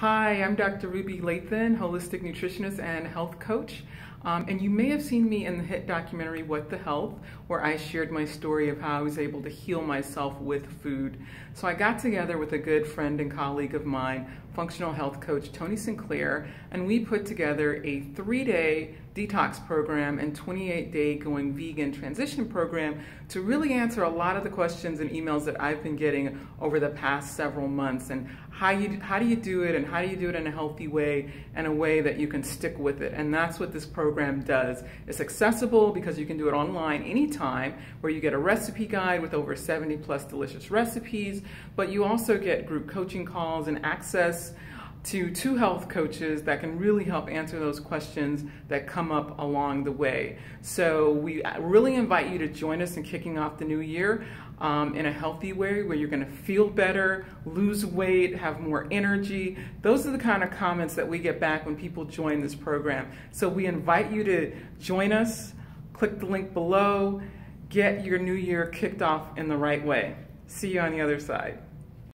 Hi, I'm Dr. Ruby Lathan, holistic nutritionist and health coach. And you may have seen me in the hit documentary, What the Health, where I shared my story of how I was able to heal myself with food. So I got together with a good friend and colleague of mine, functional health coach Tony Sinclair, and we put together a 3-day detox program and 28-day going vegan transition program to really answer a lot of the questions and emails that I've been getting over the past several months, and how do you do it, and how do you do it in a healthy way and a way that you can stick with it. And that's what this program does. It's accessible because you can do it online anytime, where you get a recipe guide with over 70 plus delicious recipes, but you also get group coaching calls and access to 2 health coaches that can really help answer those questions that come up along the way. So we really invite you to join us in kicking off the new year in a healthy way, where you're going to feel better, lose weight, have more energy. Those are the kind of comments that we get back when people join this program. So we invite you to join us. Click the link below. Get your new year kicked off in the right way. See you on the other side.